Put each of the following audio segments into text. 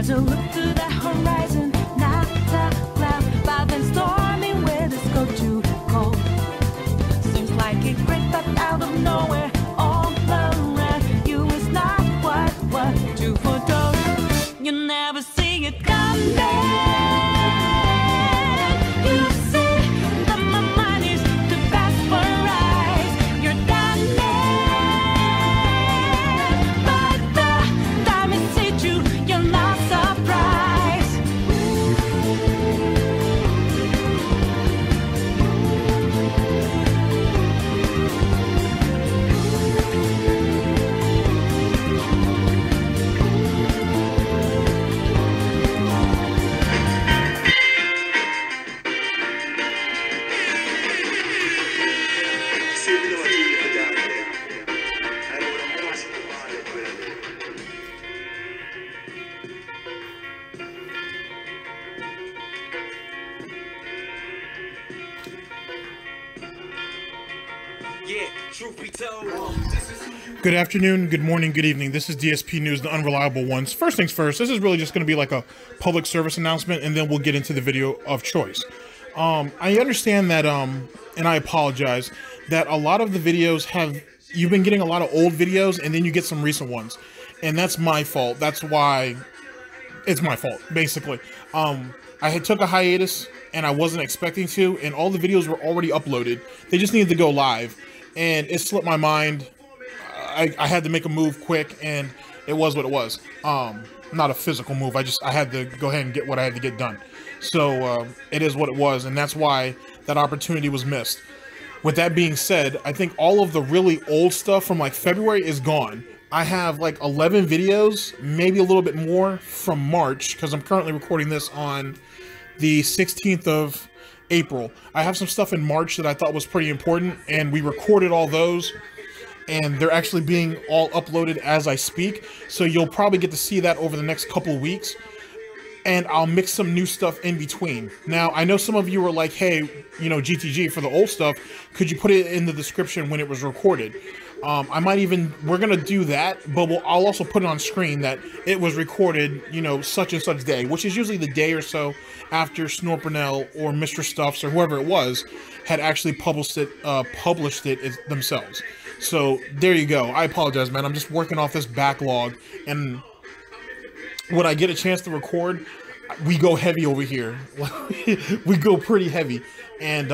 As I look to the horizon, not a cloud, but then stormy weather's go too cold. Seems like it crept up out of nowhere, all around you is not what to foretold. You never see it coming. You see that my mind is too fast for eyes. You're done, but the time it hit you, you're not surprised. Good afternoon, good morning, good evening. This is DSP News, the unreliable ones. First things first, this is really just going to be like a public service announcement, and then we'll get into the video of choice. I understand that, and I apologize, that a lot of the videos you've been getting a lot of old videos, and then you get some recent ones. And that's my fault. That's why it's my fault, basically. I had took a hiatus, and I wasn't expecting to, and all the videos were already uploaded. They just needed to go live, and it slipped my mind. I had to make a move quick, and it was what it was. Not a physical move. I had to go ahead and get what I had to get done. So it is what it was, and that's why that opportunity was missed. With that being said, I think all of the really old stuff from like February is gone. I have like 11 videos, maybe a little bit more from March, because I'm currently recording this on the 16th of April. I have some stuff in March that I thought was pretty important, and we recorded all those, and they're actually being all uploaded as I speak. So you'll probably get to see that over the next couple of weeks, and I'll mix some new stuff in between. Now, I know some of you were like, hey, you know, GTG, for the old stuff, could you put it in the description when it was recorded? We're going to do that, but I'll also put it on screen that it was recorded, you know, such and such day, which is usually the day or so after Snort, Burnell, or Mr. Stuffs, or whoever it was, had actually published it themselves. So there you go. I apologize, man. I'm just working off this backlog, and when I get a chance to record, we go heavy over here. We go pretty heavy, and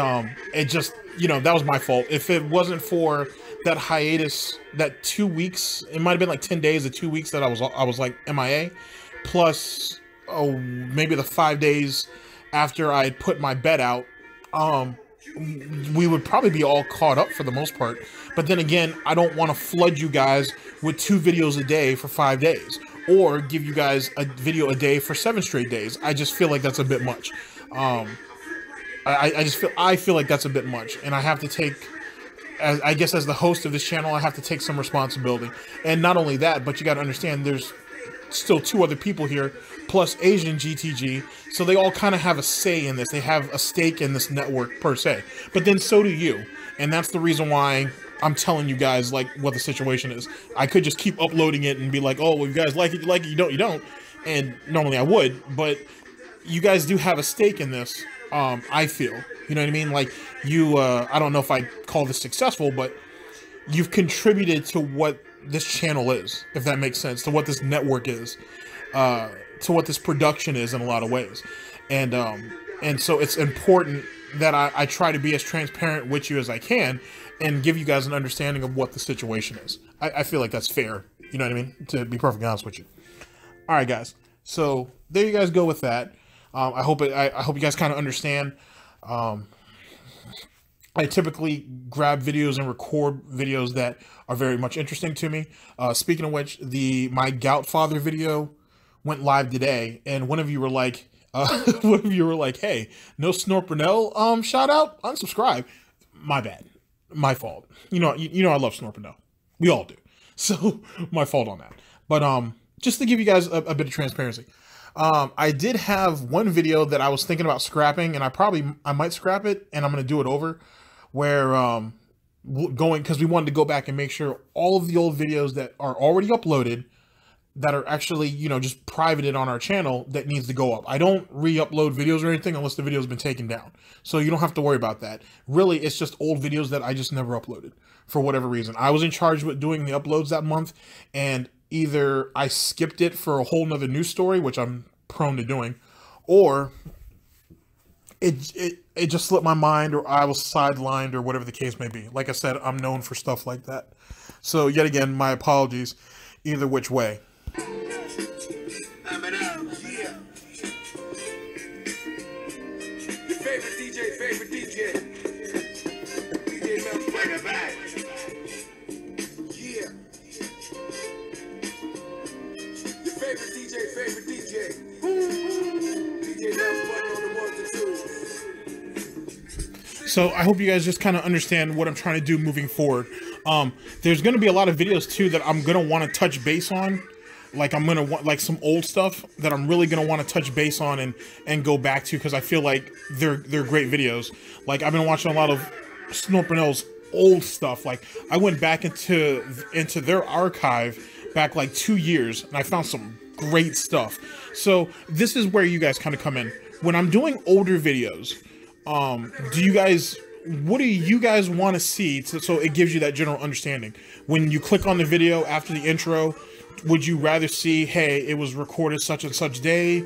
it just, you know, that was my fault. If it wasn't for that hiatus, that 2 weeks, it might have been like 10 days or 2 weeks that I was like MIA, plus maybe the 5 days after I had put my bed out, we would probably be all caught up for the most part. But then again, I don't want to flood you guys with 2 videos a day for 5 days, or give you guys a video a day for 7 straight days. I just feel like that's a bit much. I feel like that's a bit much, and I have to take, I guess as the host of this channel, I have to take some responsibility. And not only that, but you got to understand there's still 2 other people here, plus Asian GTG, so they all kind of have a say in this. They have a stake in this network, per se. But then so do you. And that's the reason why I'm telling you guys, like, what the situation is. I could just keep uploading it and be like, oh, well, you guys like it, you like it, you don't. And normally I would, but you guys do have a stake in this, I feel. You know what I mean? Like, you, I don't know if I'd call this successful, but you've contributed to what this channel is, if that makes sense, to what this network is, to what this production is in a lot of ways. And so it's important that I try to be as transparent with you as I can and give you guys an understanding of what the situation is. I feel like that's fair, you know what I mean, to be perfectly honest with you. All right, guys. So there you guys go with that. I hope you guys kind of understand. I typically grab videos and record videos that are very much interesting to me. Speaking of which, my Gout father video went live today, and one of you were like, hey, no Snort Burnell shout out, unsubscribe. My bad, my fault. You know I love Snort Burnell. We all do. So my fault on that. But just to give you guys a bit of transparency, I did have one video that I was thinking about scrapping, and I might scrap it, and I'm gonna do it over, where because we wanted to go back and make sure all of the old videos that are already uploaded, that are actually, you know, just privated on our channel that needs to go up. I don't re-upload videos or anything unless the video's been taken down. So you don't have to worry about that. Really, it's just old videos that I just never uploaded for whatever reason. I was in charge with doing the uploads that month, and either I skipped it for a whole nother news story, which I'm prone to doing, or it just slipped my mind, or I was sidelined, or whatever the case may be. Like I said, I'm known for stuff like that. So yet again, my apologies either which way. Favorite DJ. DJ Mel, bring it back. Yeah. Your favorite DJ. DJ Mel's button on the ones and twos. So I hope you guys just kind of understand what I'm trying to do moving forward. There's going to be a lot of videos too that I'm going to want to touch base on. Like I'm going to want like some old stuff that I'm really going to want to touch base on and go back to, because I feel like they're great videos. Like I've been watching a lot of Snort Burnell's old stuff. Like I went back into their archive back like 2 years, and I found some great stuff. So this is where you guys kind of come in. When I'm doing older videos, what do you guys want to see so it gives you that general understanding? When you click on the video after the intro, would you rather see, hey, it was recorded such and such day,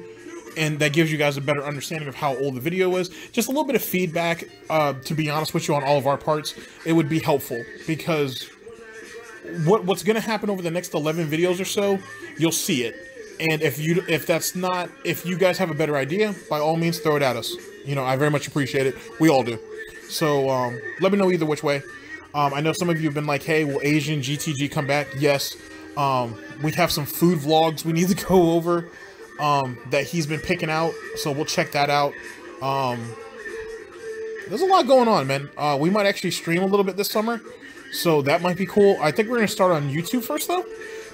and that gives you guys a better understanding of how old the video is? Just a little bit of feedback, to be honest with you, on all of our parts, it would be helpful, because what's going to happen over the next 11 videos or so, you'll see it. And if you guys have a better idea, by all means, throw it at us. You know, I very much appreciate it. We all do. So let me know either which way. I know some of you have been like, hey, will Asian GTG come back? Yes. We have some food vlogs we need to go over that he's been picking out, so we'll check that out. There's a lot going on, man. We might actually stream a little bit this summer, so that might be cool. I think we're going to start on YouTube first, though,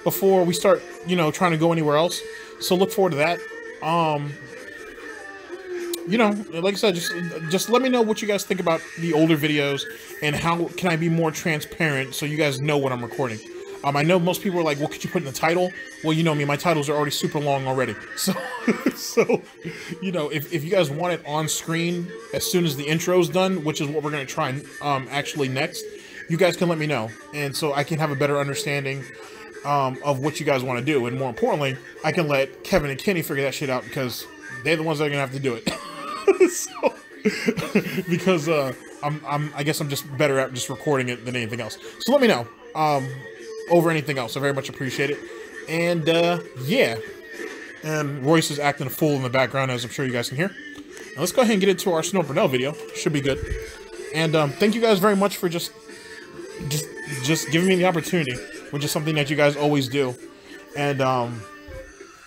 before we start, you know, trying to go anywhere else. So look forward to that. You know, like I said, just let me know what you guys think about the older videos, and how can I be more transparent so you guys know what I'm recording. I know most people are like, what could you put in the title? Well, you know me, my titles are already super long already. So, you know, if you guys want it on screen as soon as the intro's done, which is what we're going to try actually next, you guys can let me know. And so I can have a better understanding of what you guys want to do. And more importantly, I can let Kevin and Kenny figure that shit out, because they're the ones that are going to have to do it. So, because I guess I'm just better at just recording it than anything else. So let me know. Over anything else. I very much appreciate it. And yeah, and Royce is acting a fool in the background, as I'm sure you guys can hear. Now let's go ahead and get into our Snort Burnell video. Should be good. And thank you guys very much for just giving me the opportunity, which is something that you guys always do. And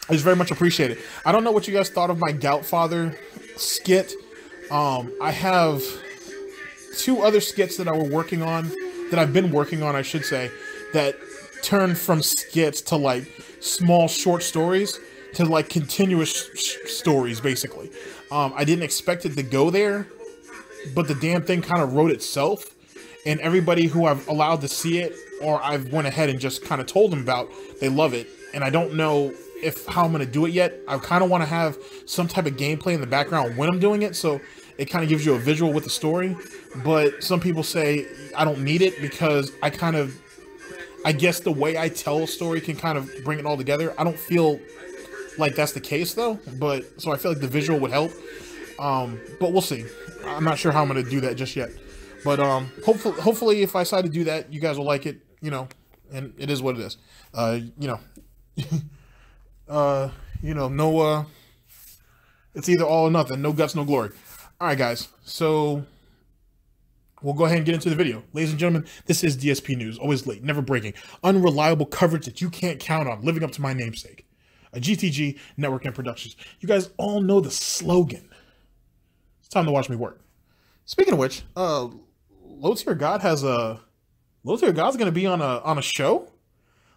it's very much appreciated. I don't know what you guys thought of my Gout Father skit. I have 2 other skits that I've been working on, I should say, that turn from skits to like small short stories to like continuous stories, basically. I didn't expect it to go there, but the damn thing kind of wrote itself, and everybody who I've allowed to see it, or I've went ahead and just kind of told them about, they love it. And I don't know how I'm going to do it yet. I kind of want to have some type of gameplay in the background when I'm doing it, so it kind of gives you a visual with the story. But some people say I don't need it, because I guess the way I tell a story can kind of bring it all together. I don't feel like that's the case, though, so I feel like the visual would help. But we'll see. I'm not sure how I'm going to do that just yet. But hopefully if I decide to do that, you guys will like it, you know, and it is what it is. You know, no, it's either all or nothing. No guts, no glory. All right, guys. So we'll go ahead and get into the video. Ladies and gentlemen, this is DSP News. Always late, never breaking. Unreliable coverage that you can't count on. Living up to my namesake. A GTG Network and Productions. You guys all know the slogan. It's time to watch me work. Speaking of which, Low Tier God has Low Tier God's going to be on a show,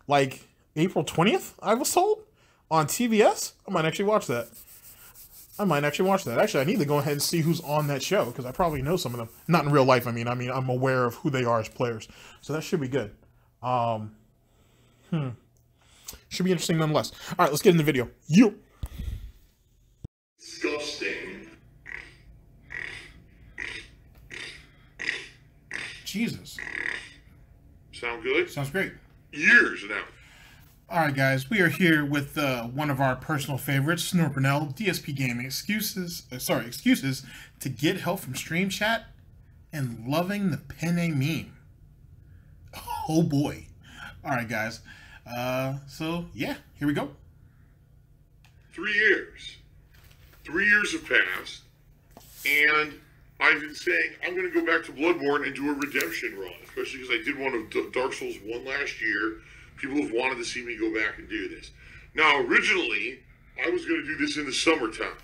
like April 20th, I was told, on TBS. I might actually watch that. Actually, I need to go ahead and see who's on that show, because I probably know some of them. Not in real life, I mean, I'm aware of who they are as players. So that should be good. should be interesting nonetheless. All right, let's get in the video. You. Disgusting. Jesus. Sound good? Sounds great. Years now. All right, guys, we are here with one of our personal favorites, Snort Burnell, Dspgaming. Excuses to get help from stream chat and loving the penne meme. Oh boy. All right, guys. So yeah, here we go. 3 years. 3 years have passed, and I've been saying I'm going to go back to Bloodborne and do a redemption run, especially because I did one of Dark Souls 1 last year. People have wanted to see me go back and do this. Now, originally, I was going to do this in the summertime.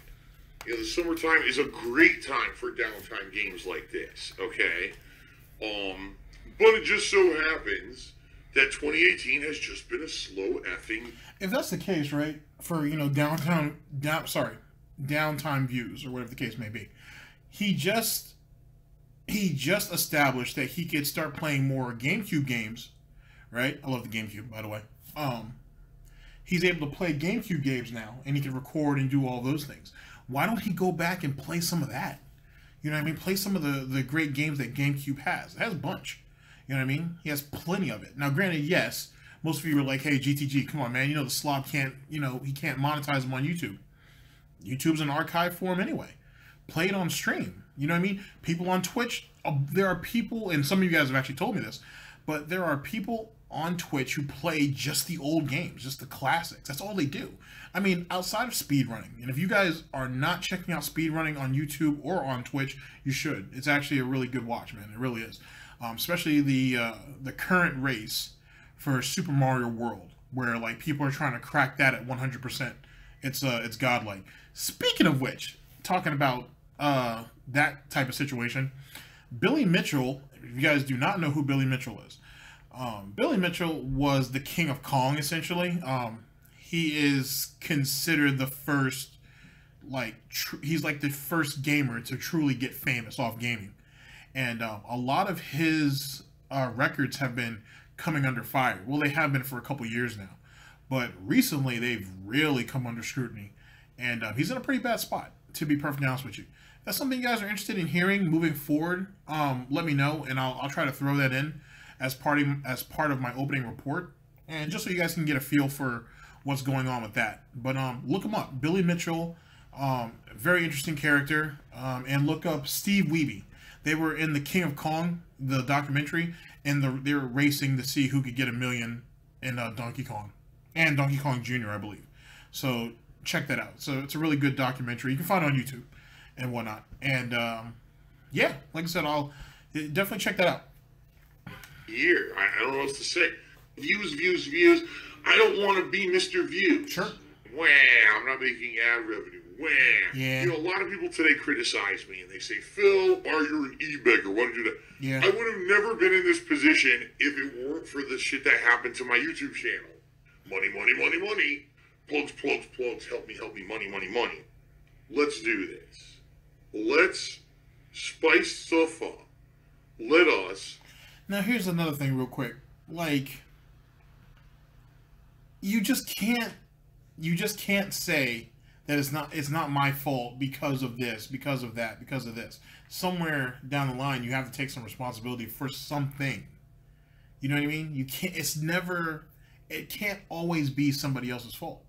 You know, the summertime is a great time for downtime games like this, okay? But it just so happens that 2018 has just been a slow effing... If that's the case, right, for, you know, downtime views, or whatever the case may be, he just established that he could start playing more GameCube games, right? I love the GameCube, by the way. He's able to play GameCube games now, and he can record and do all those things. Why don't he go back and play some of that? You know what I mean? Play some of the great games that GameCube has. It has a bunch. You know what I mean? He has plenty of it. Now, granted, yes, most of you are like, hey, GTG, come on, man. You know, the slob can't, you know, he can't monetize them on YouTube. YouTube's an archive for him anyway. Play it on stream. You know what I mean? People on Twitch, there are people, and some of you guys have actually told me this, but there are people on Twitch who play just the old games, just the classics. That's all they do. I mean, outside of speedrunning, and if you guys are not checking out speedrunning on YouTube or on Twitch, you should. It's actually a really good watch, man. It really is. Especially the current race for Super Mario World, where like people are trying to crack that at 100%. It's godlike. Speaking of which, talking about that type of situation, Billy Mitchell. If you guys do not know who Billy Mitchell is, Billy Mitchell was the king of Kong, essentially. He is considered the first, like, he's like the first gamer to truly get famous off gaming. And a lot of his records have been coming under fire. Well, they have been for a couple years now. But recently, they've really come under scrutiny. And he's in a pretty bad spot, to be perfectly honest with you. If that's something you guys are interested in hearing moving forward, let me know, and I'll try to throw that in as part of my opening report, and just so you guys can get a feel for what's going on with that. But look him up, Billy Mitchell, very interesting character, and look up Steve Wiebe. They were in the King of Kong, the documentary, and they were racing to see who could get 1 million in Donkey Kong, and Donkey Kong Jr., I believe. So check that out. So it's a really good documentary. You can find it on YouTube and whatnot. And yeah, like I said, I'll definitely check that out. Year. I don't know what else to say. Views. I don't want to be Mr. Views. Sure. Wham! I'm not making ad revenue. Wham! Yeah. You know, a lot of people today criticize me and they say, Phil, are you an e-beggar? Why don't you do that? Yeah. I would have never been in this position if it weren't for the shit that happened to my YouTube channel. Money. Plugs. Help me. Money. Let's do this. Let's spice stuff up. Let us. Now, here's another thing real quick. Like, you just can't say that it's not my fault because of this, because of that, because of this. Somewhere down the line, you have to take some responsibility for something. You know what I mean? You can't, it can't always be somebody else's fault.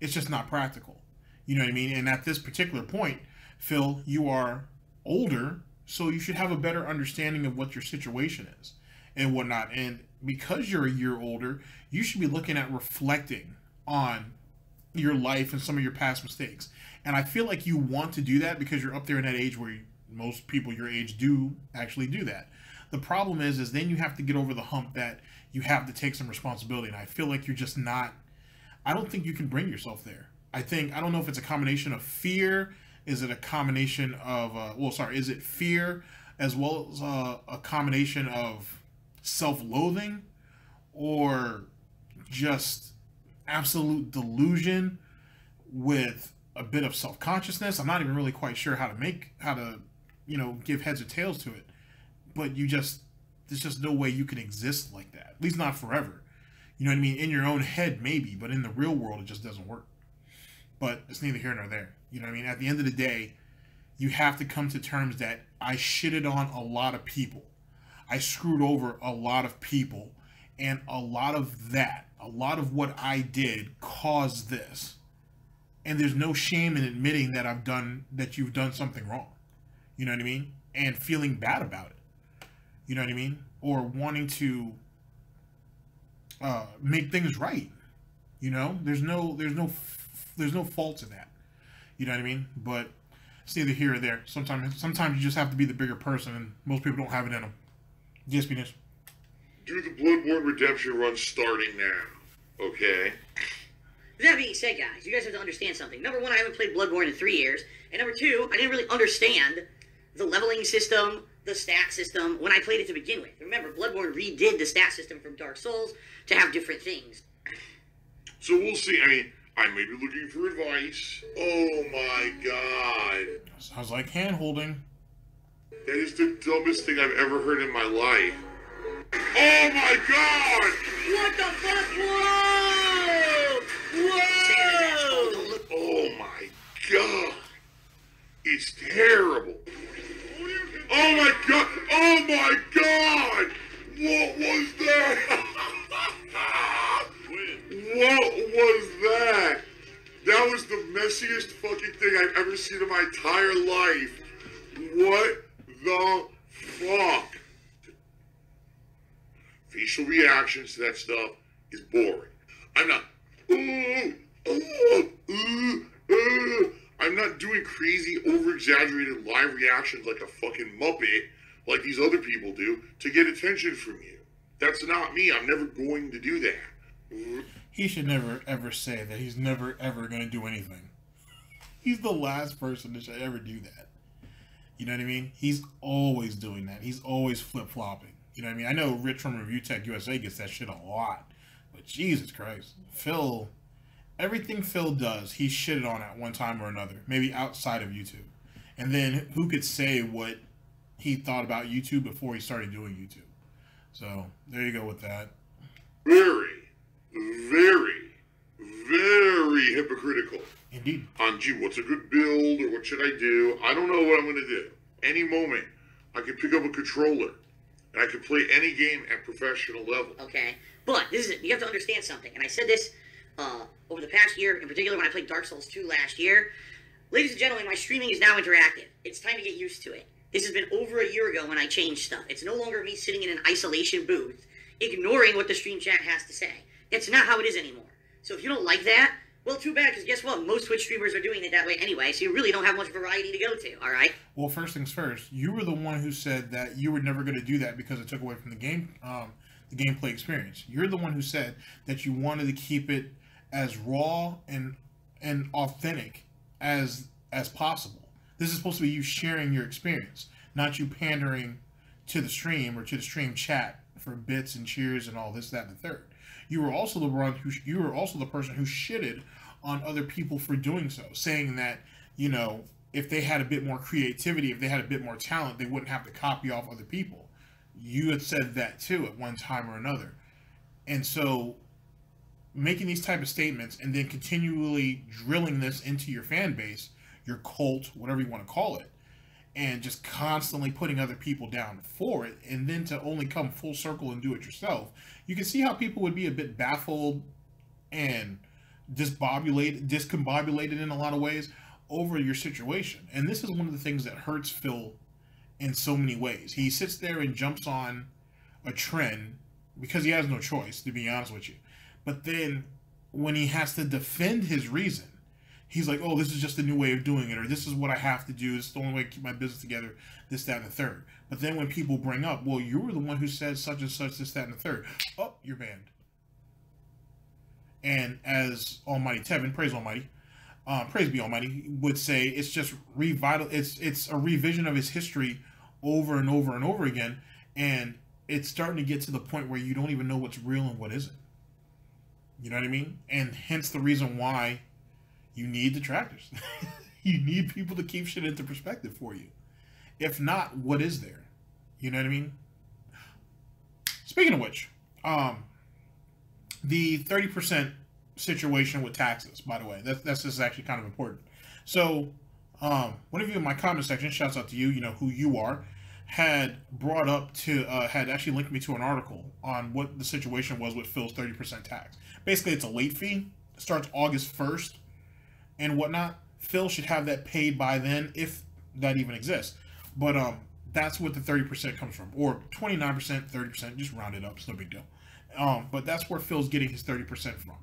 It's just not practical. You know what I mean? And at this particular point, Phil, you are older, so you should have a better understanding of what your situation is and whatnot. And because you're a year older, you should be looking at reflecting on your life and some of your past mistakes. And I feel like you want to do that because you're up there in that age where most people your age do actually do that. The problem is then you have to get over the hump that you have to take some responsibility. And I feel like you're just not, I don't think you can bring yourself there. I don't know if it's a combination of fear. Is it a combination of, is it fear as well as a combination of self-loathing or just absolute delusion with a bit of self-consciousness? I'm not even really quite sure how to give heads or tails to it. But there's just no way you can exist like that. At least not forever. You know what I mean? In your own head, maybe, but in the real world, it just doesn't work. But it's neither here nor there. You know what I mean? At the end of the day, you have to come to terms that I shitted on a lot of people. I screwed over a lot of people. And a lot of that, a lot of what I did caused this. And there's no shame in admitting that you've done something wrong. You know what I mean? And feeling bad about it. You know what I mean? Or wanting to make things right. You know, there's no fault to that. You know what I mean? But it's neither here or there. Sometimes you just have to be the bigger person, and most people don't have it in them. DSP News. Do the Bloodborne redemption run starting now, okay? With that being said, guys, you guys have to understand something. Number one, I haven't played Bloodborne in 3 years. And number two, I didn't really understand the leveling system, the stat system, when I played it to begin with. Remember, Bloodborne redid the stat system from Dark Souls to have different things. So we'll see. I mean, I may be looking for advice. Oh my god. Sounds like hand-holding. That is the dumbest thing I've ever heard in my life. Oh my god! What the fuck? Whoa! Whoa! Oh my god! It's terrible. Oh my god! Oh my god! What was that? What was that? That was the messiest fucking thing I've ever seen in my entire life. What the fuck? Facial reactions to that stuff is boring. I'm not, I'm not doing crazy, over-exaggerated live reactions like a fucking Muppet, like these other people do, to get attention from you. That's not me. I'm never going to do that. He should never, ever say that he's never, ever going to do anything. He's the last person that should ever do that. You know what I mean? He's always doing that. He's always flip-flopping. You know what I mean? I know Rich from Review Tech USA gets that shit a lot. But Jesus Christ. Phil, everything Phil does, he's shitted on at one time or another. Maybe outside of YouTube. And then who could say what he thought about YouTube before he started doing YouTube? So, there you go with that. Very, very, very hypocritical. Indeed. On, gee, what's a good build, or what should I do? I don't know what I'm going to do. Any moment, I can pick up a controller, and I can play any game at professional level. Okay, but this is it. You have to understand something, and I said this over the past year, in particular when I played Dark Souls 2 last year. Ladies and gentlemen, my streaming is now interactive. It's time to get used to it. This has been over a year ago when I changed stuff. It's no longer me sitting in an isolation booth, ignoring what the stream chat has to say. It's not how it is anymore. So if you don't like that, well, too bad, because guess what? Most Twitch streamers are doing it that way anyway, so you really don't have much variety to go to, all right? Well, first things first, you were the one who said that you were never going to do that because it took away from the gameplay experience. You're the one who said that you wanted to keep it as raw and authentic as possible. This is supposed to be you sharing your experience, not you pandering to the stream or to the stream chat for bits and cheers and all this, that, and the third. You were also the person who shitted on other people for doing so, saying that, you know, if they had a bit more creativity, if they had a bit more talent, they wouldn't have to copy off other people. You had said that too at one time or another. And so making these type of statements and then continually drilling this into your fan base, your cult, whatever you want to call it, and just constantly putting other people down for it, and then to only come full circle and do it yourself, you can see how people would be a bit baffled and discombobulated in a lot of ways over your situation. And this is one of the things that hurts Phil in so many ways. He sits there and jumps on a trend because he has no choice, to be honest with you. But then when he has to defend his reason, he's like, oh, this is just a new way of doing it, or this is what I have to do, this is the only way to keep my business together, this, that, and the third. But then when people bring up, well, you were the one who said such and such, this, that, and the third, oh, you're banned. And as Almighty Tevin, praise Almighty, praise be Almighty, would say, it's just it's a revision of his history over and over and over again, and it's starting to get to the point where you don't even know what's real and what isn't. You know what I mean? And hence the reason why you need detractors. You need people to keep shit into perspective for you. If not, what is there? You know what I mean? Speaking of which, the 30% situation with taxes, by the way, that's just actually kind of important. So, one of you in my comment section, shouts out to you, you know who you are, had brought up to, had actually linked me to an article on what the situation was with Phil's 30% tax. Basically, it's a late fee. It starts August 1st and whatnot. Phil should have that paid by then, if that even exists. But, that's what the 30% comes from. Or 29%, 30%, just round it up, it's no big deal. But that's where Phil's getting his 30% from.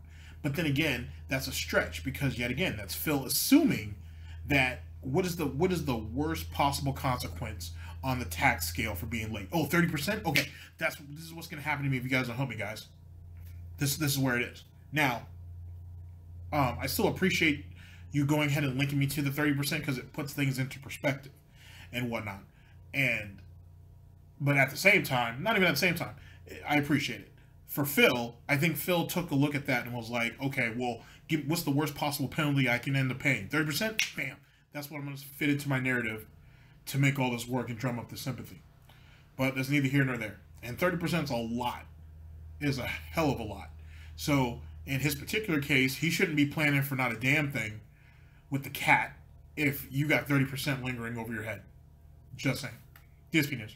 But then again, that's a stretch, because yet again, that's Phil assuming that what is the worst possible consequence on the tax scale for being late? Oh, 30%? Okay, this is what's going to happen to me if you guys don't help me, guys. This is where it is. Now, I still appreciate you going ahead and linking me to the 30% because it puts things into perspective and whatnot. But at the same time, not even at the same time, I appreciate it. For Phil, I think Phil took a look at that and was like, okay, well, what's the worst possible penalty I can end up paying? 30%? Bam. That's what I'm going to fit into my narrative to make all this work and drum up the sympathy. But that's neither here nor there. And 30% is a lot. It is a hell of a lot. So, in his particular case, he shouldn't be planning for not a damn thing with the cat if you got 30% lingering over your head. Just saying. DSP News.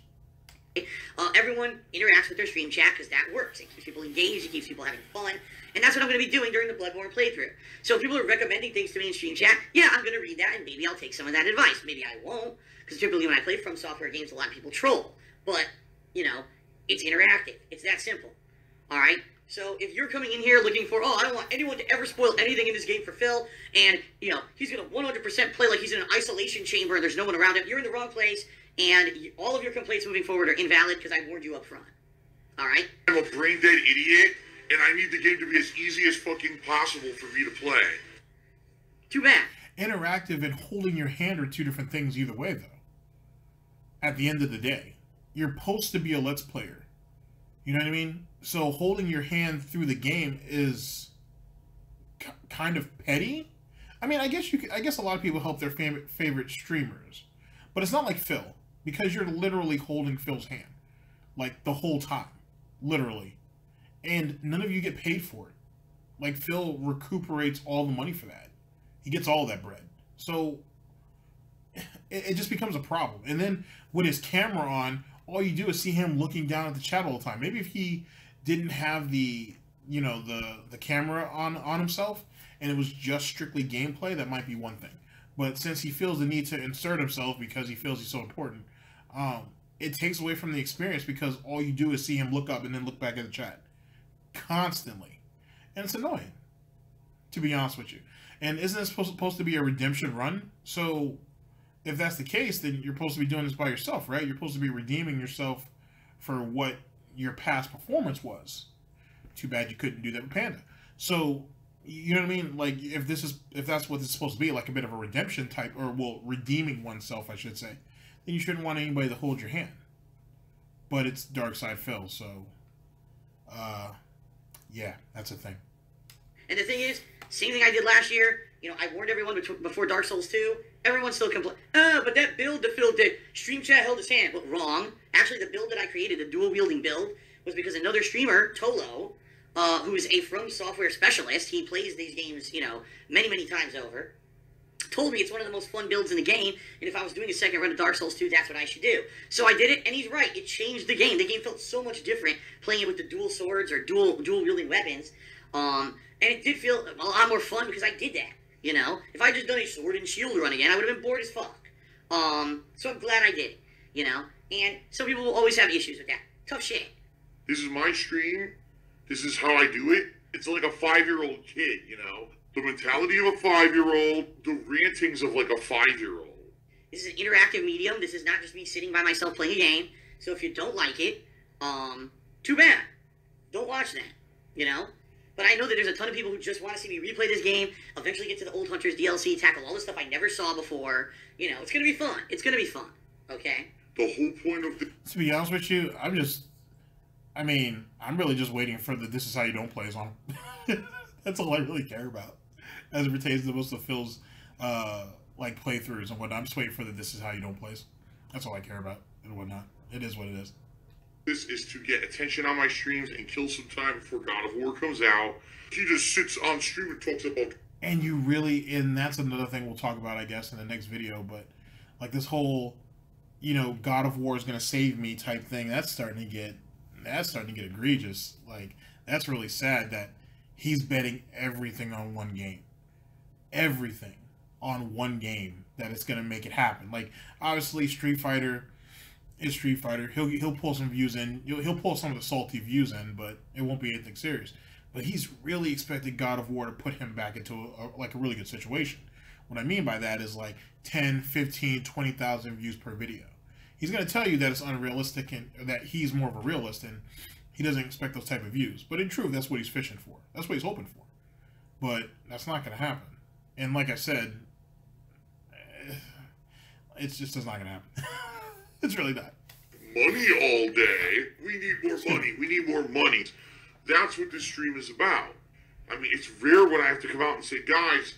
Everyone interacts with their stream chat because that works. It keeps people engaged, it keeps people having fun, and that's what I'm going to be doing during the Bloodborne playthrough. So if people are recommending things to me in stream chat, yeah, I'm going to read that, and maybe I'll take some of that advice. Maybe I won't, because typically when I play From Software games, a lot of people troll. But, you know, it's interactive. It's that simple. Alright? So if you're coming in here looking for, oh, I don't want anyone to ever spoil anything in this game for Phil, and, you know, he's going to 100% play like he's in an isolation chamber and there's no one around him, you're in the wrong place. And all of your complaints moving forward are invalid because I warned you up front. Alright? I'm a brain dead idiot, and I need the game to be as easy as fucking possible for me to play. Too bad. Interactive and holding your hand are two different things either way, though. At the end of the day. You're supposed to be a Let's Player. You know what I mean? So holding your hand through the game is kind of petty. I mean, I guess a lot of people help their favorite streamers. But it's not like Phil. Because you're literally holding Phil's hand. Like, the whole time. Literally. And none of you get paid for it. Like, Phil recuperates all the money for that. He gets all that bread. So, it just becomes a problem. And then, with his camera on, all you do is see him looking down at the chat all the time. Maybe if he didn't have the, you know, the camera on himself, and it was just strictly gameplay, that might be one thing. But since he feels the need to insert himself because he feels he's so important, it takes away from the experience because all you do is see him look up and then look back at the chat. Constantly. And it's annoying, to be honest with you. And isn't this supposed to be a redemption run? So, if that's the case, then you're supposed to be doing this by yourself, right? You're supposed to be redeeming yourself for what your past performance was. Too bad you couldn't do that with Panda. So, you know what I mean? Like, if that's what it's supposed to be, like a bit of a redemption type, or, well, redeeming oneself, I should say, then you shouldn't want anybody to hold your hand. But it's Dark Side Phil, so, yeah, that's a thing. And the thing is, same thing I did last year, you know, I warned everyone before Dark Souls 2, everyone still complained, but that build that Phil did, stream chat held his hand. Well, wrong. Actually, the build that I created, the dual-wielding build, was because another streamer, Tolo, who is a From Software specialist, he plays these games, you know, many, many times over, told me it's one of the most fun builds in the game, and if I was doing a second run of Dark Souls 2, that's what I should do. So I did it, and he's right. It changed the game. The game felt so much different playing it with the dual swords or dual-wielding weapons, and it did feel a lot more fun because I did that, you know? If I just done a sword and shield run again, I would have been bored as fuck. So I'm glad I did it, you know? And some people will always have issues with that. Tough shit. This is my stream. This is how I do it. It's like a 5-year-old kid, you know? The mentality of a 5-year-old, the rantings of like a 5-year-old. This is an interactive medium. This is not just me sitting by myself playing a game. So if you don't like it, too bad. Don't watch that, you know? But I know that there's a ton of people who just want to see me replay this game, eventually get to the Old Hunters DLC, tackle all the stuff I never saw before. You know, it's going to be fun. It's going to be fun, okay? The whole point of the... To be honest with you, I'm really just waiting for the This Is How You Don't Plays on. That's all I really care about. As it pertains to most of Phil's, like, playthroughs and whatnot. I'm just waiting for the This Is How You Don't Plays. That's all I care about and whatnot. It is what it is. This is to get attention on my streams and kill some time before God of War comes out. He just sits on stream and talks about... And you really, and that's another thing we'll talk about, I guess, in the next video, but like this whole, you know, God of War is going to save me type thing, that's starting to get egregious. Like, that's really sad that he's betting everything on one game. Everything on one game that it's going to make it happen. Like, obviously, Street Fighter is Street Fighter. He'll pull some views in. He'll pull some of the salty views in, but it won't be anything serious. But he's really expected God of War to put him back into a really good situation. What I mean by that is like 10, 15, 20,000 views per video. He's going to tell you that it's unrealistic and that he's more of a realist and he doesn't expect those type of views. But in truth, that's what he's fishing for. That's what he's hoping for. But that's not going to happen. And like I said, it's just not going to happen. It's really not. Money all day. We need more money. We need more money. That's what this stream is about. I mean, it's rare when I have to come out and say, guys,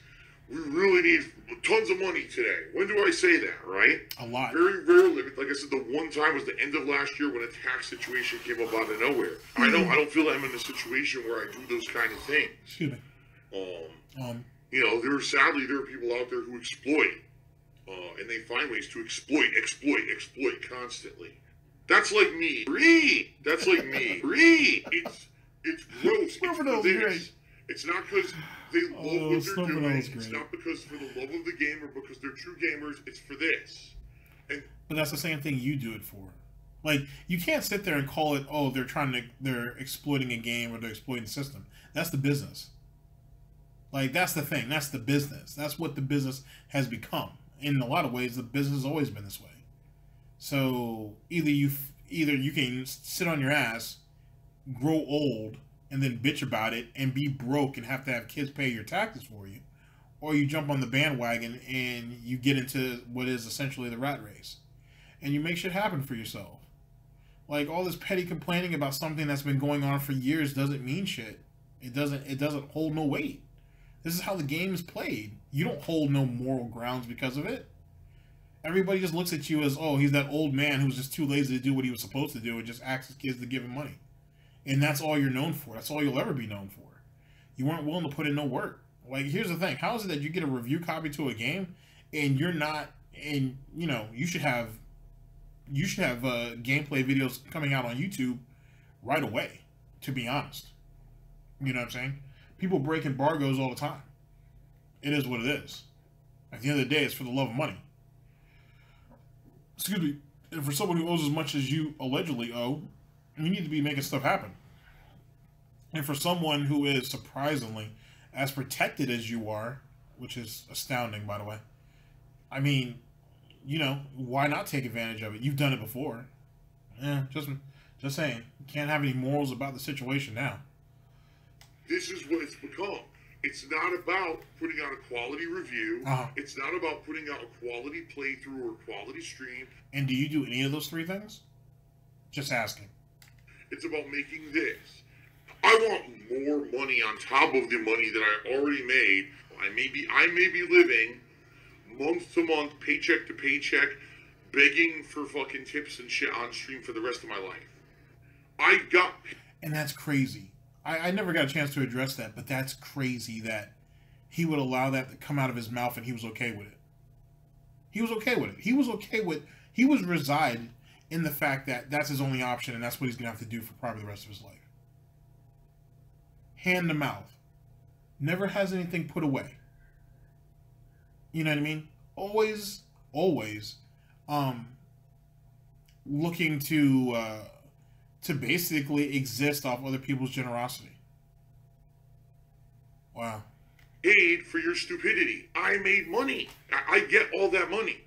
we really need tons of money today. When do I say that, right? A lot. Very rarely. Like I said, the one time was the end of last year when a tax situation came up out of nowhere. I don't feel that I'm in a situation where I do those kind of things. Excuse me. You know, sadly, there are people out there who exploit. And they find ways to exploit constantly. That's like me. That's like me. It's gross. It's not because they love what they're doing. It's not because for the love of the game or because they're true gamers. It's for this. But that's the same thing you do it for. Like, you can't sit there and call it, oh, they're exploiting a game or they're exploiting the system. That's the business. Like, that's the thing. That's the business. That's what the business has become. In a lot of ways, the business has always been this way. So either you can sit on your ass, grow old, and then bitch about it and be broke and have to have kids pay your taxes for you, or you jump on the bandwagon and you get into what is essentially the rat race, and you make shit happen for yourself. Like, all this petty complaining about something that's been going on for years doesn't mean shit. It doesn't hold no weight. This is how the game is played. You don't hold no moral grounds because of it. Everybody just looks at you as, oh, he's that old man who's just too lazy to do what he was supposed to do and just asks his kids to give him money. And that's all you're known for. That's all you'll ever be known for. You weren't willing to put in no work. Like, here's the thing. How is it that you get a review copy to a game and you're not, and, you know, you should have gameplay videos coming out on YouTube right away, to be honest. You know what I'm saying? People break embargoes all the time. It is what it is. At the end of the day, it's for the love of money. Excuse me. And for someone who owes as much as you allegedly owe, you need to be making stuff happen. And for someone who is surprisingly as protected as you are, which is astounding, by the way, I mean, you know, why not take advantage of it? You've done it before. Yeah, just saying. You can't have any morals about the situation now. This is what it's become. It's not about putting out a quality review. It's not about putting out a quality playthrough or quality stream. And do you do any of those three things? Just asking. It's about making this. I want more money on top of the money that I already made. I may be living month to month, paycheck to paycheck, begging for fucking tips and shit on stream for the rest of my life. And that's crazy. I never got a chance to address that, but that's crazy that he would allow that to come out of his mouth and he was okay with it. He was okay with it. He was reside in the fact that that's his only option and that's what he's going to have to do for probably the rest of his life. Hand to mouth. Never has anything put away. You know what I mean? Always looking to basically exist off other people's generosity. Wow. Paid for your stupidity. I made money. I get all that money.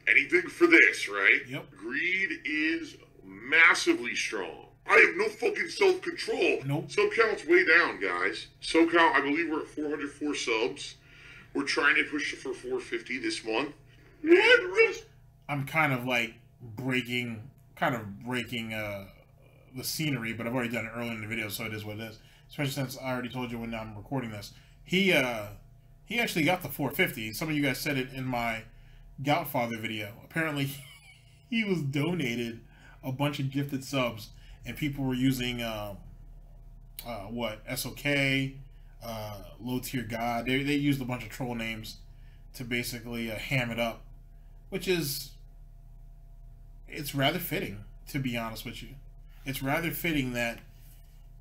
Anything for this, right? Yep. Greed is massively strong. I have no fucking self-control. Nope. Sub count's way down, guys. Sub count, I believe we're at 404 subs. We're trying to push for 450 this month. What? I'm kind of like breaking the scenery, but I've already done it early in the video, so it is what it is. Especially since I already told you when I'm recording this. He actually got the 450. Some of you guys said it in my Gout Father video. Apparently, he was donated a bunch of gifted subs, and people were using SOK, low tier god. They used a bunch of troll names to basically ham it up, which is, it's rather fitting, to be honest with you. It's rather fitting that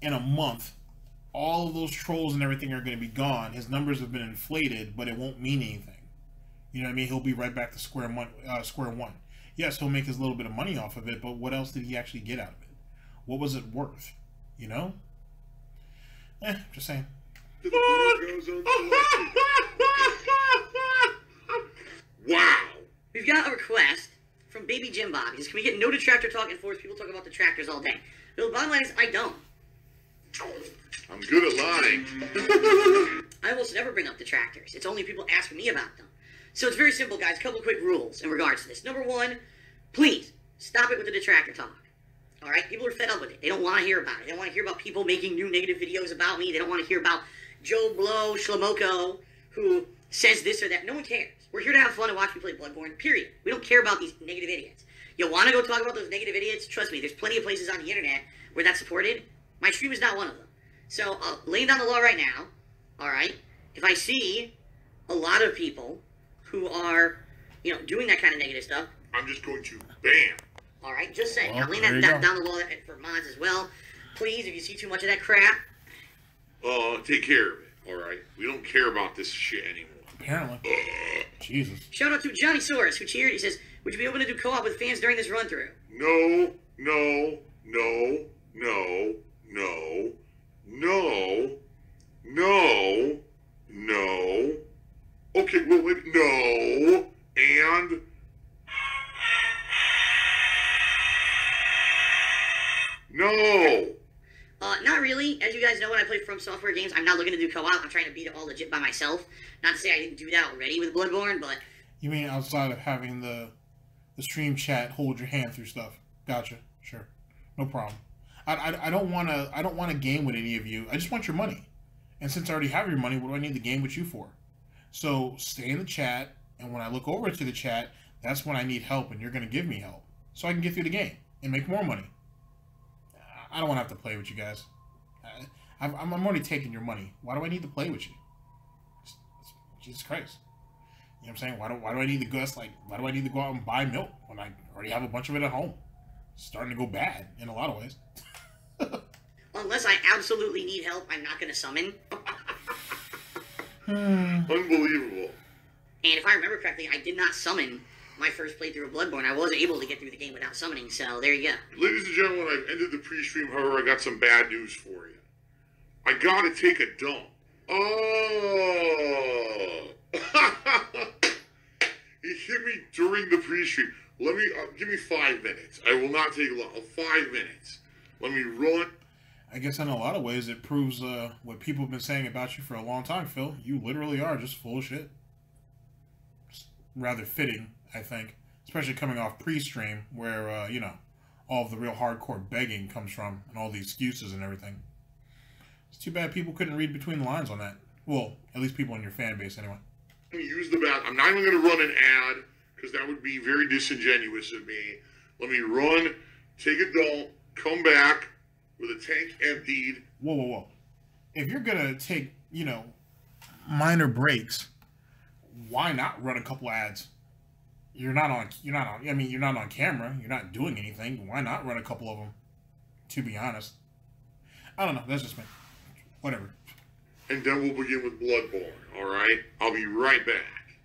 in a month all of those trolls and everything are going to be gone. His numbers have been inflated, but it won't mean anything. You know what I mean? He'll be right back to square one. Yes, he'll make his little bit of money off of it, but what else did he actually get out of it? What was it worth? You know? Just saying. Wow. We've got a request from Baby Jim Bob. He says, can we get no detractor talk and force people talk about detractors all day? But the bottom line is, I don't. I'm good at lying. I almost never bring up detractors. It's only people asking me about them. So it's very simple, guys. A couple quick rules in regards to this. Number one, please stop it with the detractor talk. All right? People are fed up with it. They don't want to hear about it. They don't want to hear about people making new negative videos about me. They don't want to hear about Joe Blow Shlomoko who says this or that. No one cares. We're here to have fun and watch me play Bloodborne, period. We don't care about these negative idiots. You want to go talk about those negative idiots? Trust me, there's plenty of places on the internet where that's supported. My stream is not one of them. So, laying down the law right now, all right? If I see a lot of people who are, doing that kind of negative stuff, I'm just going to ban. All right, just saying. Well, I'm laying there that you down the law for mods as well. Please, if you see too much of that crap, Take care of it, all right? We don't care about this shit anymore. Apparently. Jesus. shout out to Johnny Soros, who cheered. He says, would you be open to do co-op with fans during this run-through? No, no, no, no, no, no, no, no. Okay, well, wait, no, and... No! Not really. As you guys know, when I play From Software games, I'm not looking to do co-op. I'm trying to beat it all legit by myself. Not to say I didn't do that already with Bloodborne, but... You mean outside of having the stream chat hold your hand through stuff? Gotcha. Sure. No problem. I don't want to game with any of you. I just want your money. And since I already have your money, what do I need the game with you for? So stay in the chat, and when I look over to the chat, that's when I need help, and you're going to give me help. So I can get through the game and make more money. I don't want to have to play with you guys. I'm already taking your money. Why do I need to play with you? Jesus Christ. You know what I'm saying? Why do I need to go? Why do I need to go out and buy milk when I already have a bunch of it at home? It's starting to go bad in a lot of ways. Unless I absolutely need help, I'm not going to summon. Unbelievable. And if I remember correctly, I did not summon my first playthrough of Bloodborne. I was able to get through the game without summoning, so there you go. Ladies and gentlemen, I've ended the pre-stream. However, I got some bad news for you. I gotta take a dump. Oh! He hit me during the pre-stream. Let me, give me 5 minutes. I will not take long. 5 minutes. Let me run. I guess in a lot of ways it proves what people have been saying about you for a long time, Phil. You literally are just full of shit. It's rather fitting, I think. Especially coming off pre-stream where, all of the real hardcore begging comes from and all the excuses and everything. It's too bad people couldn't read between the lines on that. Well, at least people in your fan base anyway. Use the bath. I'm not even going to run an ad because that would be very disingenuous of me. Let me run, take a dump, come back with a tank emptied. Whoa. If you're going to take, minor breaks, why not run a couple ads? You're not on camera. You're not doing anything. Why not run a couple of them? To be honest. I don't know. That's just me. Whatever. And then we'll begin with Bloodborne, alright? I'll be right back.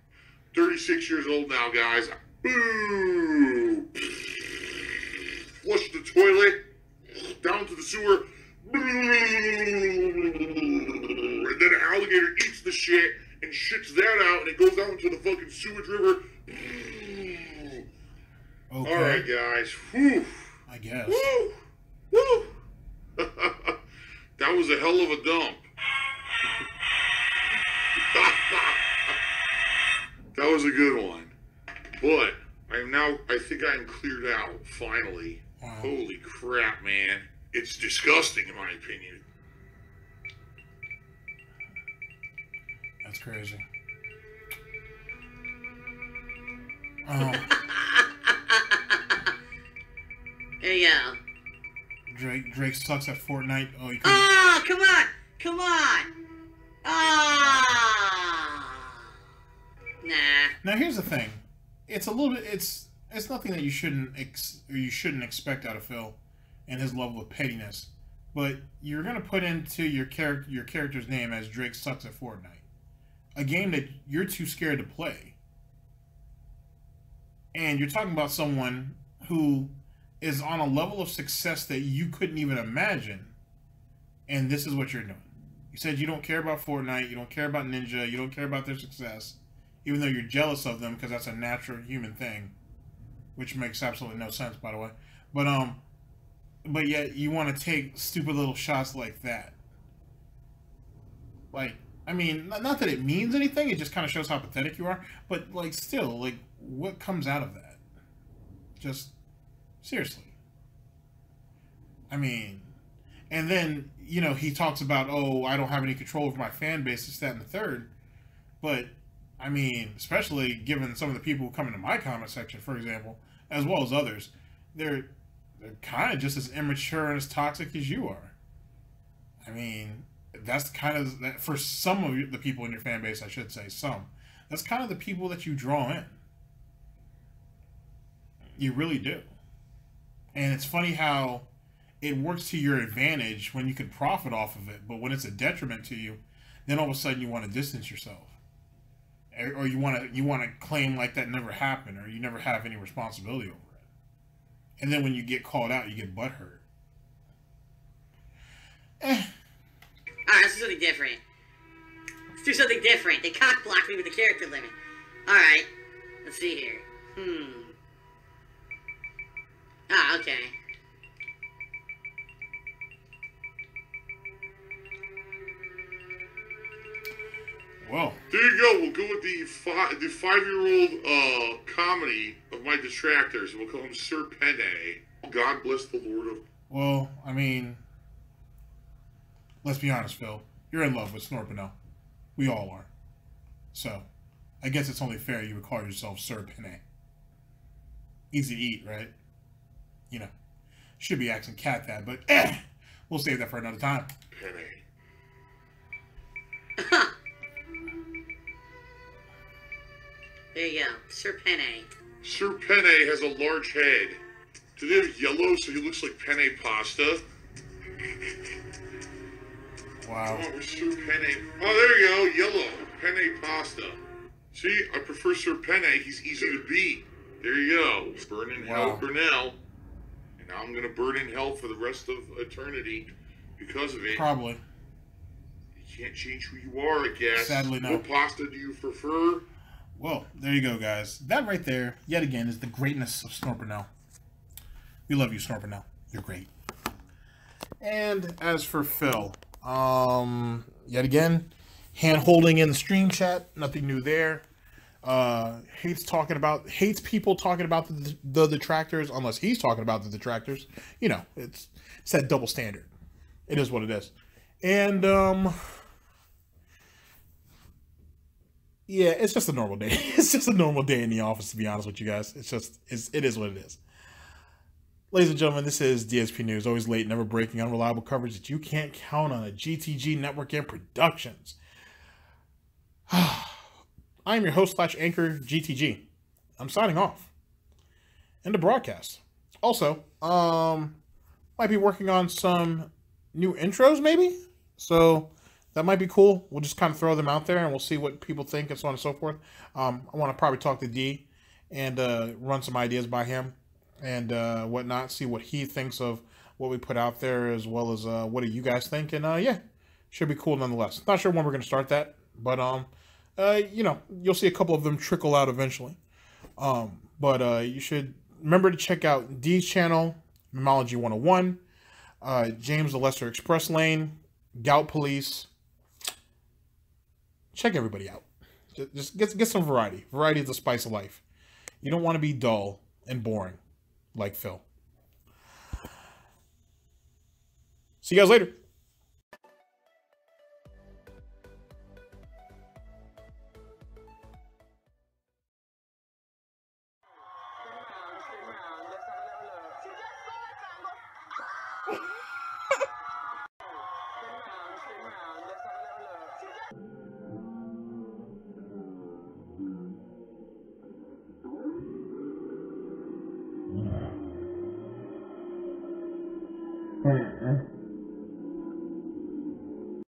36 years old now, guys. Boo! Flush the toilet. Down to the sewer. And then an alligator eats the shit and shits that out, and it goes out into the fucking sewage river. Okay. Alright, guys. Whew. I guess. Woo! Woo! That was a hell of a dump. That was a good one. But I think I'm cleared out, finally. Wow. Holy crap, man. It's disgusting, in my opinion. That's crazy. Oh. There you go. Drake sucks at Fortnite. Oh, you couldn't. Oh, come on! Come on! Ah! Nah. Now here's the thing. It's a little bit. It's nothing that you shouldn't expect out of Phil, and his level of pettiness. But you're gonna put into your character's name as Drake sucks at Fortnite, a game that you're too scared to play. And you're talking about someone who is on a level of success that you couldn't even imagine, and this is what you're doing. You said you don't care about Fortnite, you don't care about Ninja, you don't care about their success, even though you're jealous of them because that's a natural human thing, which makes absolutely no sense, by the way. But yet you want to take stupid little shots like that. Like, I mean, not that it means anything, it just kind of shows how pathetic you are, but, like, still, like, what comes out of that? Just, seriously. I mean, and then, you know, he talks about, oh, I don't have any control over my fan base, this, that, and the third, but, I mean, especially given some of the people who come into my comment section, for example, as well as others, they're kind of just as immature and as toxic as you are. I mean, that's kind of, for some of the people in your fan base, I should say, that's kind of the people that you draw in. You really do. And it's funny how it works to your advantage when you can profit off of it, but when it's a detriment to you, then all of a sudden you want to distance yourself. Or you want to claim like that never happened, or you never have any responsibility over it. And then when you get called out, you get butthurt. Alright, let's do something different. Let's do something different. They cock blocked me with the character limit. Alright, let's see here. Ah, okay. Well, there you go. We'll go with the five-year-old comedy of my detractors. We'll call him Sir Penne. God bless the Lord of... Well, I mean, let's be honest, Phil. You're in love with Snort Burnell. We all are. So, I guess it's only fair you would call yourself Sir Penne. Easy to eat, right? You know, should be asking Cat that, but we'll save that for another time. Penne. There you go. Sir Penne. Sir Penne has a large head. Do they have yellow so he looks like penne pasta? Wow. Oh, Sir Penne. Oh, there you go. Yellow. Penne pasta. See, I prefer Sir Penne. He's easy to beat. There you go. Burn in hell, Burnell. And now I'm going to burn in hell for the rest of eternity because of it. Probably. You can't change who you are, I guess. Sadly, no. What pasta do you prefer? Well, there you go, guys. That right there, yet again, is the greatness of Snort Burnell. We love you, Snort Burnell. You're great. And as for Phil, yet again, hand-holding in the stream chat. Nothing new there. Hates people talking about the detractors, unless he's talking about the detractors. You know, it's that double standard. It is what it is. And, yeah, it's just a normal day. It's just a normal day in the office, to be honest with you guys. It is what it is. Ladies and gentlemen, this is DSP News. Always late, never breaking, unreliable coverage that you can't count on at GTG Network and Productions. I am your host / anchor, GTG. I'm signing off. End the broadcast. Also, might be working on some new intros, maybe? So that might be cool. We'll just kind of throw them out there and we'll see what people think and so on and so forth. I want to probably talk to D and run some ideas by him and whatnot. See what he thinks of what we put out there, as well as what do you guys think. And yeah, should be cool nonetheless. Not sure when we're going to start that, but you know, you'll see a couple of them trickle out eventually. But you should remember to check out D's channel, Memology 101, James the Lesser Express Lane, Gout Police. Check everybody out. Just get some variety. Variety is the spice of life. You don't want to be dull and boring like Phil. See you guys later.